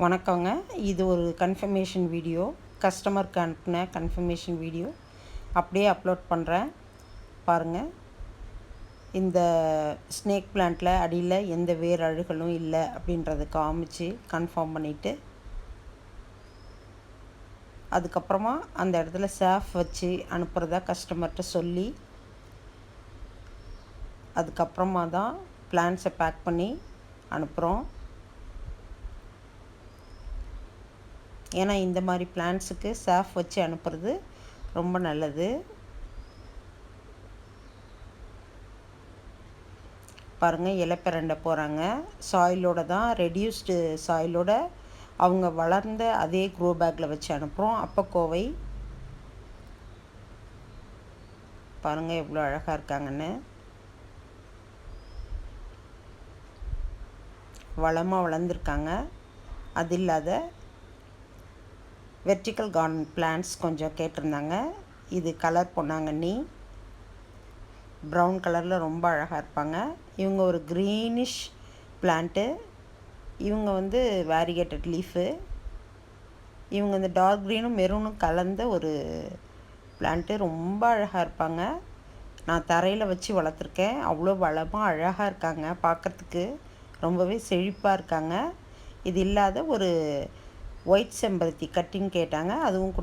வணக்கங்க. இது ஒரு கன்ஃபர்மேஷன் வீடியோ. கஸ்டமருக்கு அனுப்பின கன்ஃபர்மேஷன் வீடியோ அப்படியே அப்லோட் பண்ணுறேன் பாருங்கள். இந்த ஸ்னேக் பிளான்ட்டில் அடியில் எந்த வேர் அழுகலும் இல்லை அப்படின்றத காமிச்சு கன்ஃபார்ம் பண்ணிவிட்டு, அதுக்கப்புறமா அந்த இடத்துல சேஃப் வச்சு அனுப்புகிறதா கஸ்டமர்கிட்ட சொல்லி, அதுக்கப்புறமா தான் பிளான்ஸை பேக் பண்ணி அனுப்புகிறோம். ஏன்னா இந்த மாதிரி பிளான்ஸுக்கு சேஃப் வச்சு அனுப்புறது ரொம்ப நல்லது. பாருங்கள், இலை பிரண்ட போகிறாங்க. சாயிலோட தான், ரெடியூஸ்டு சாயிலோட அவங்க வளர்ந்த அதே க்ரோ பேக்கில் வச்சு அனுப்புகிறோம். அப்பக்கோவை பாருங்கள் எவ்வளோ அழகாக இருக்காங்கன்னு. வளமாக வளர்ந்துருக்காங்க. அது இல்லாத வெர்டிக்கல் கார்டன் பிளான்ட்ஸ் கொஞ்சம் கேட்டிருந்தாங்க. இது கலர் பொன்னாங்கண்ணி, ப்ரௌன் கலரில் ரொம்ப அழகாக இருப்பாங்க. இவங்க ஒரு க்ரீனிஷ் பிளான்ட்டு. இவங்க வந்து வேரிகேட்டட் லீஃபு. இவங்க இந்த டார்க் க்ரீனும் மெரூனும் கலந்த ஒரு பிளான்ட்டு. ரொம்ப அழகாக இருப்பாங்க. நான் தரையில் வச்சு வளர்த்துருக்கேன். அவ்வளோ வளமாக அழகாக இருக்காங்க. பார்க்குறதுக்கு ரொம்பவே செழிப்பாக இருக்காங்க. இது இல்லாத ஒரு ஒயிட் செம்பருத்தி கட்டிங் கேட்டாங்க, அதுவும்